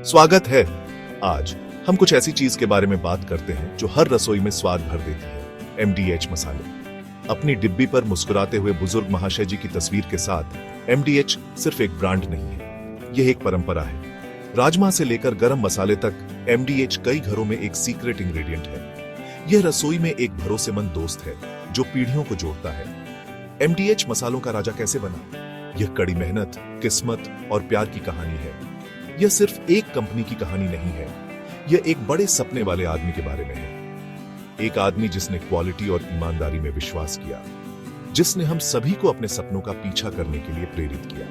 स्वागत है। आज हम कुछ ऐसी चीज के बारे में बात करते हैं जो हर रसोई में स्वाद भर देती है। एमडीएच मसाले। अपनी डिब्बी पर मुस्कुराते हुए बुजुर्ग महाशय जी की तस्वीर के साथ एमडीएच सिर्फ एक ब्रांड नहीं है, यह एक परंपरा है। राजमा से लेकर गरम मसाले तक एमडीएच कई घरों में एक सीक्रेट इंग्रेडिएंट है। यह रसोई में एक भरोसेमंद दोस्त है जो पीढ़ियों को जोड़ता है। एमडीएच मसालों का राजा कैसे बना? यह कड़ी मेहनत, किस्मत और प्यार की कहानी है। यह सिर्फ एक कंपनी की कहानी नहीं है, यह एक बड़े सपने वाले आदमी के बारे में है। एक आदमी जिसने क्वालिटी और ईमानदारी में विश्वास किया, जिसने हम सभी को अपने सपनों का पीछा करने के लिए प्रेरित किया।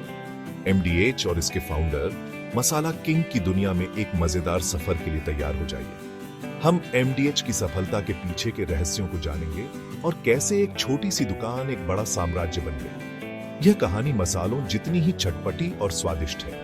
एमडीएच और इसके फाउंडर मसाला किंग की दुनिया में एक मजेदार सफर के लिए तैयार हो जाइए। हम एमडीएच की सफलता के पीछे के रहस्यों को जानेंगे और कैसे एक छोटी सी दुकान एक बड़ा साम्राज्य बन गई। यह कहानी मसालों जितनी ही चटपटी और स्वादिष्ट है।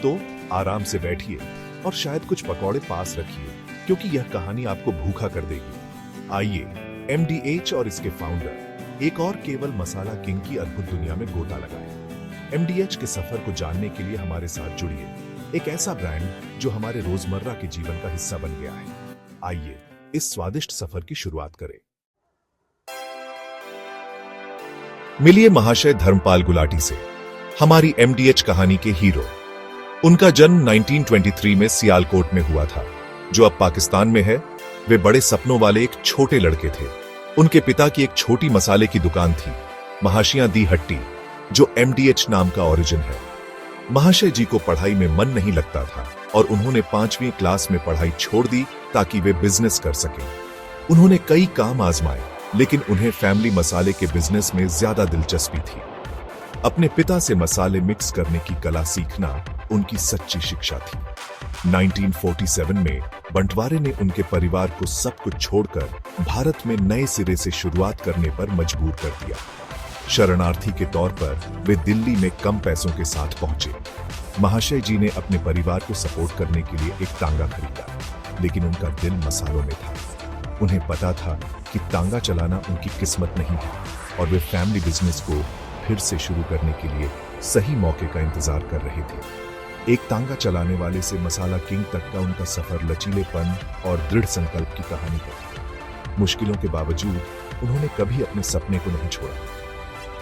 तो आराम से बैठिए और शायद कुछ पकौड़े पास रखिए, क्योंकि यह कहानी आपको भूखा कर देगी। आइए एमडीएच और इसके फाउंडर एक और केवल मसाला किंग की अद्भुत दुनिया में गोता लगाएं। एमडीएच के सफर को जानने के लिए हमारे साथ जुड़िए, एक ऐसा ब्रांड जो हमारे रोजमर्रा के जीवन का हिस्सा बन गया है। आइए इस स्वादिष्ट सफर की शुरुआत करें। मिलिए महाशय धर्मपाल गुलाटी से, हमारी एमडीएच कहानी के हीरो। उनका जन्म 1923 में सियालकोट में हुआ था, जो अब पाकिस्तान में है। वे बड़े सपनों वाले एक छोटे लड़के थे। उनके पिता की एक छोटी मसाले की दुकान थी, महाशियां दी हट्टी, जो एमडीएच नाम का ओरिजिन है। महाशय जी को पढ़ाई में मन नहीं लगता था और उन्होंने 5वीं क्लास में पढ़ाई छोड़ दी ताकि वे बिजनेस कर सकें। उन्होंने कई काम आजमाए, लेकिन उन्हें फैमिली मसाले के बिजनेस में ज्यादा दिलचस्पी थी। अपने पिता से मसाले मिक्स करने की कला सीखना उनकी सच्ची शिक्षा थी। 1947 में बंटवारे ने उनके परिवार को सब कुछ छोड़कर भारत में नए सिरे से शुरुआत करने पर मजबूर कर दिया। शरणार्थी के तौर पर वे दिल्ली में कम पैसों के साथ पहुंचे। महाशय जी ने अपने परिवार को सपोर्ट करने के लिए एक तांगा खरीदा, लेकिन उनका दिल मसालों में था। उन्हें पता था कि तांगा चलाना उनकी किस्मत नहीं है और वे फैमिली बिजनेस को फिर से शुरू करने के लिए सही मौके का इंतजार कर रहे थे। एक तांगा चलाने वाले से मसाला किंग तक का उनका सफर लचीलेपन और दृढ़ संकल्प की कहानी है। मुश्किलों के बावजूद उन्होंने कभी अपने सपने को नहीं छोड़ा।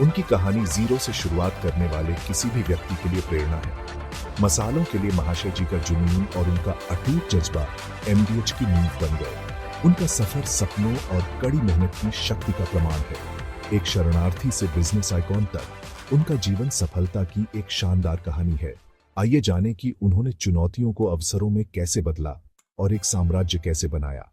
उनकी कहानी जीरो से शुरुआत करने वाले किसी भी व्यक्ति के लिए प्रेरणा है। मसालों के लिए महाशय जी का जुनून और उनका अटूट जज्बा एमडीएच की नींव बन गए। उनका सफर सपनों और कड़ी मेहनत की शक्ति का प्रमाण है। एक शरणार्थी से बिजनेस आइकॉन तक उनका जीवन सफलता की एक शानदार कहानी है। आइए जानें कि उन्होंने चुनौतियों को अवसरों में कैसे बदला और एक साम्राज्य कैसे बनाया।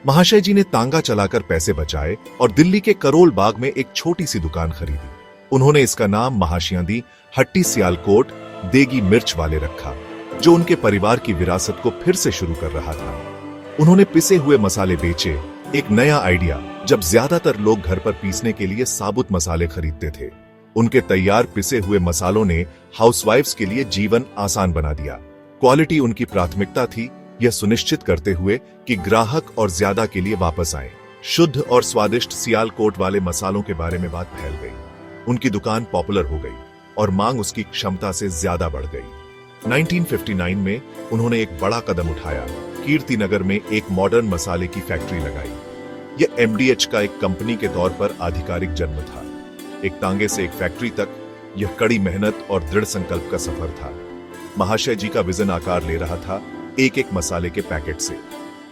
महाशय जी ने तांगा चलाकर पैसे बचाए और दिल्ली के करोल बाग में एक छोटी सी दुकान खरीदी। उन्होंने इसका नाम महाशियां दी हट्टी सियालकोट देगी मिर्च वाले रखा, जो उनके परिवार की विरासत को फिर से शुरू कर रहा था। उन्होंने पिसे हुए मसाले बेचे, एक नया आइडिया जब ज्यादातर लोग घर पर पीसने के लिए साबुत मसाले खरीदते थे। उनके तैयार पिसे हुए मसालों ने हाउसवाइफ्स के लिए जीवन आसान बना दिया। क्वालिटी उनकी प्राथमिकता थी, यह सुनिश्चित करते हुए कि ग्राहक और ज्यादा के लिए वापस आए। शुद्ध और स्वादिष्ट सियालकोट वाले मसालों के बारे में बात फैल गई। उनकी दुकान पॉपुलर हो गई और मांग उसकी क्षमता से ज्यादा बढ़ गई। 1959 में उन्होंने एक बड़ा कदम उठाया। कीर्तिनगर में एक मॉडर्न मसाले की फैक्ट्री लगाई। यह एमडीएच का एक कंपनी के तौर पर आधिकारिक जन्म था। एक तांगे से एक फैक्ट्री तक, यह कड़ी मेहनत और दृढ़ संकल्प का सफर था। महाशय जी का विजन आकार ले रहा था एक एक मसाले के पैकेट से।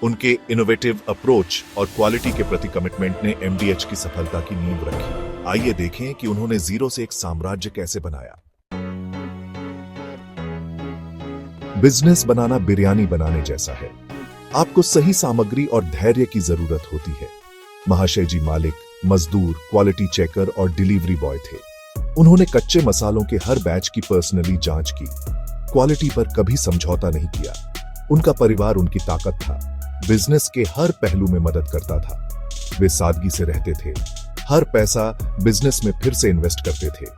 उनके इनोवेटिव अप्रोच और क्वालिटी के प्रति कमिटमेंट ने एमडीएच की सफलता की नींव रखी। आइए देखें कि उन्होंने जीरो से एक साम्राज्य कैसे बनाया। बिजनेस बनाना बिरयानी बनाने जैसा है। आपको सही सामग्री और धैर्य की जरूरत होती है। महाशय जी मालिक, मजदूर, क्वालिटी चेकर और डिलीवरी बॉय थे। उन्होंने कच्चे मसालों के हर बैच की पर्सनली जांच की, क्वालिटी पर कभी समझौता नहीं किया। उनका परिवार उनकी ताकत था, बिजनेस के हर पहलू में मदद करता था। वे सादगी से रहते थे, हर पैसा बिजनेस में फिर से इन्वेस्ट करते थे।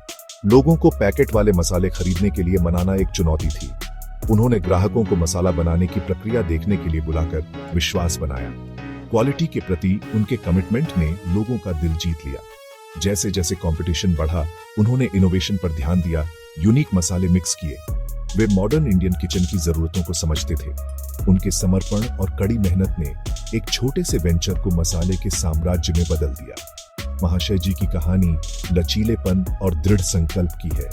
लोगों को पैकेट वाले मसाले खरीदने के लिए मनाना एक चुनौती थी। उन्होंने ग्राहकों को मसाला बनाने की प्रक्रिया देखने के लिए बुलाकर विश्वास बनाया। क्वालिटी के प्रति उनके कमिटमेंट ने लोगों का दिल जीत लिया। जैसे जैसे कंपटीशन बढ़ा, उन्होंने इनोवेशन पर ध्यान दिया यूनिक मसाले मिक्स किए। वे मॉडर्न इंडियन किचन की जरूरतों को समझते थे। उनके समर्पण और कड़ी मेहनत ने एक छोटे से वेंचर को मसाले के साम्राज्य में बदल दिया। महाशय जी की कहानी लचीलेपन और दृढ़ संकल्प की है।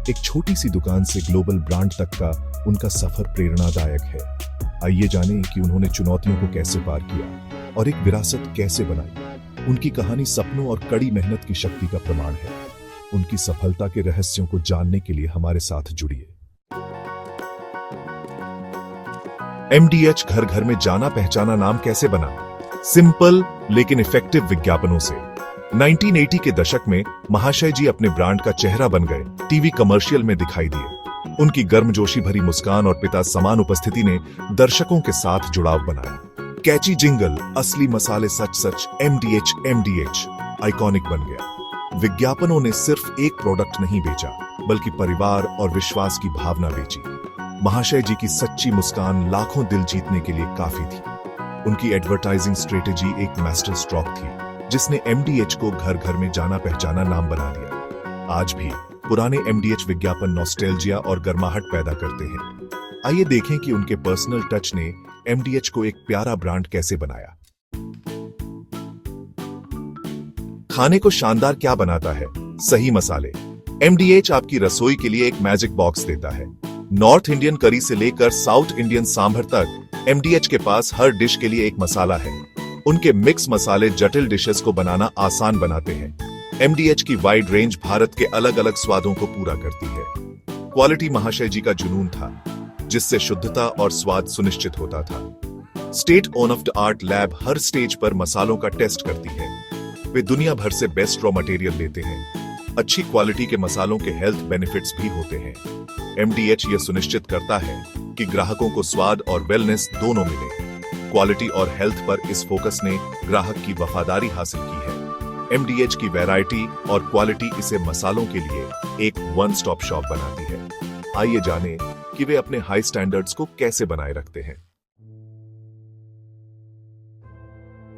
एक छोटी सी दुकान से ग्लोबल ब्रांड तक का उनका सफर प्रेरणादायक है। आइए जानें कि उन्होंने चुनौतियों को कैसे पार किया और एक विरासत कैसे बनाई। उनकी कहानी सपनों और कड़ी मेहनत की शक्ति का प्रमाण है। उनकी सफलता के रहस्यों को जानने के लिए हमारे साथ जुड़िए। MDH घर घर में जाना पहचाना नाम कैसे बना? सिंपल लेकिन इफेक्टिव विज्ञापनों से। 1980 के दशक में महाशय जी अपने ब्रांड का चेहरा बन गए। टीवी कमर्शियल में दिखाई दिए। उनकी गर्मजोशी भरी मुस्कान और पिता समान उपस्थिति ने दर्शकों के साथ जुड़ाव बनाया। कैची जिंगल, असली मसाले सच सच, MDH MDH आइकॉनिक बन गया। विज्ञापनों ने सिर्फ एक प्रोडक्ट नहीं बेचा, बल्कि परिवार और विश्वास की भावना बेची। महाशय जी की सच्ची मुस्कान लाखों दिल जीतने के लिए काफी थी। उनकी एडवर्टाइजिंग स्ट्रेटेजी एक मास्टर स्ट्रोक थी, जिसने MDH को घर घर में जाना पहचाना नाम बना दिया। आज भी पुराने MDH विज्ञापन नॉस्टैल्जिया और गर्माहट पैदा करते हैं। आइए देखें कि उनके पर्सनल टच ने MDH को एक प्यारा ब्रांड कैसे बनाया। खाने को शानदार क्या बनाता है? सही मसाले। MDH आपकी रसोई के लिए एक मैजिक बॉक्स देता है। नॉर्थ इंडियन करी से लेकर साउथ इंडियन सांभर तक MDH के पास हर डिश के लिए एक मसाला है। उनके मिक्स मसाले जटिल डिशेस को बनाना आसान बनाते हैं। MDH की वाइड रेंज भारत के अलग अलग स्वादों को पूरा करती है। क्वालिटी महाशय जी का जुनून था, जिससे शुद्धता और स्वाद सुनिश्चित होता था। State of the art lab her stage पर मसालों का टेस्ट करती है। वे दुनिया भर से बेस्ट रॉ मटेरियल लेते हैं। अच्छी क्वालिटी के मसालों के हेल्थ बेनिफिट्स भी होते हैं। MDH यह सुनिश्चित करता है कि ग्राहकों को स्वाद और वेलनेस दोनों मिले। क्वालिटी और हेल्थ पर इस फोकस ने ग्राहक की वफादारी हासिल की है। MDH की वैरायटी और क्वालिटी इसे मसालों के लिए एक वन स्टॉप शॉप बनाती है। आइए जानें कि वे अपने हाई स्टैंडर्ड्स को कैसे बनाए रखते हैं।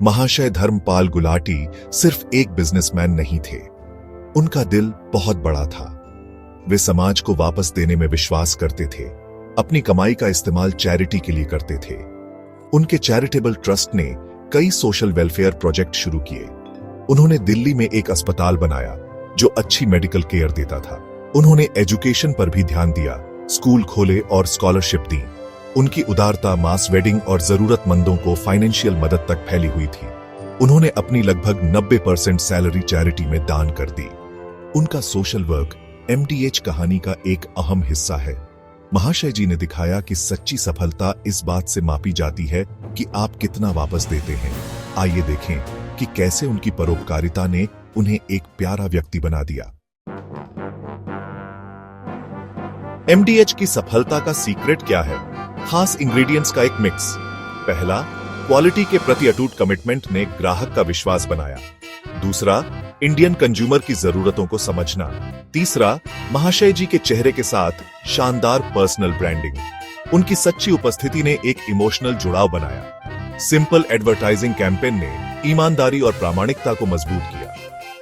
महाशय धर्मपाल गुलाटी सिर्फ एक बिजनेसमैन नहीं थे। उनका दिल बहुत बड़ा था। वे समाज को वापस देने में विश्वास करते थे। अपनी कमाई का इस्तेमाल चैरिटी के लिए करते थे। उनके चैरिटेबल ट्रस्ट ने कई सोशल वेलफेयर प्रोजेक्ट शुरू किए। उन्होंने दिल्ली में एक अस्पताल बनाया जो अच्छी मेडिकल केयर देता था। उन्होंने एजुकेशन पर भी ध्यान दिया, स्कूल खोले और स्कॉलरशिप दी। उनकी उदारता मास वेडिंग और जरूरतमंदों को फाइनेंशियल मदद तक फैली हुई थी। उन्होंने अपनी लगभग 90% सैलरी चैरिटी में दान कर दी। उनका सोशल वर्क MDH कहानी का एक अहम हिस्सा है। महाशय जी ने दिखाया कि सच्ची सफलता इस बात से मापी जाती है कि आप कितना वापस देते हैं। आइए देखें कि कैसे उनकी परोपकारिता ने उन्हें एक प्यारा व्यक्ति बना दिया। MDH की सफलता का सीक्रेट क्या है? खास इंग्रेडिएंट्स का एक मिक्स। पहला, क्वालिटी के प्रति अटूट कमिटमेंट ने ग्राहक का विश्वास बनाया। दूसरा, इंडियन कंज्यूमर की जरूरतों को समझना। तीसरा, महाशय जी के चेहरे के साथ शानदार पर्सनल ब्रांडिंग। उनकी सच्ची उपस्थिति ने एक इमोशनल जुड़ाव बनाया। सिंपल एडवर्टाइजिंग कैंपेन ने ईमानदारी और प्रामाणिकता को मजबूत किया।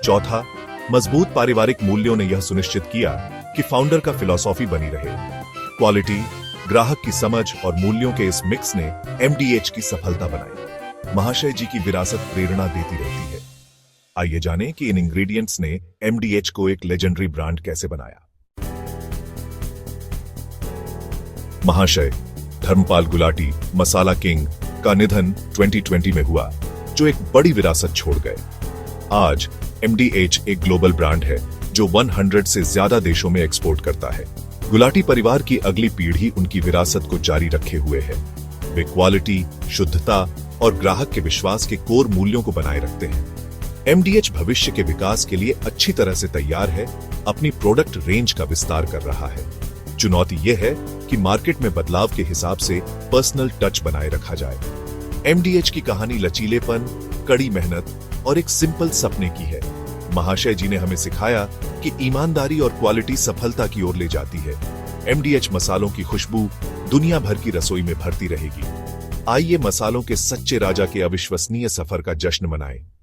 चौथा, मजबूत पारिवारिक मूल्यों ने यह सुनिश्चित किया कि फाउंडर का फिलॉसफी बनी रहे। क्वालिटी, ग्राहक की समझ और मूल्यों के इस मिक्स ने MDH की सफलता बनाई। महाशय जी की विरासत प्रेरणा देती रहती है। आइए जानें कि इन इंग्रेडिएंट्स ने MDH को एक लेजेंडरी ब्रांड कैसे बनाया। महाशय धर्मपाल गुलाटी मसाला किंग का निधन 2020 में हुआ, जो एक बड़ी विरासत छोड़ गए। आज MDH एक ग्लोबल ब्रांड है जो 100 से ज्यादा देशों में एक्सपोर्ट करता है। गुलाटी परिवार की अगली पीढ़ी उनकी विरासत को जारी रखे हुए है। वे क्वालिटी, शुद्धता और ग्राहक के विश्वास के कोर मूल्यों को बनाए रखते हैं। MDH भविष्य के विकास के लिए अच्छी तरह से तैयार है, अपनी प्रोडक्ट रेंज का विस्तार कर रहा है। चुनौती यह है कि मार्केट में बदलाव के हिसाब से पर्सनल टच बनाए रखा जाए। MDH की कहानी लचीलेपन, कड़ी मेहनत और एक सिंपल सपने की है। महाशय जी ने हमें सिखाया कि ईमानदारी और क्वालिटी सफलता की ओर ले जाती है। MDH मसालों की खुशबू दुनिया भर की रसोई में भरती रहेगी। आइए मसालों के सच्चे राजा के अविश्वसनीय सफर का जश्न मनाएं।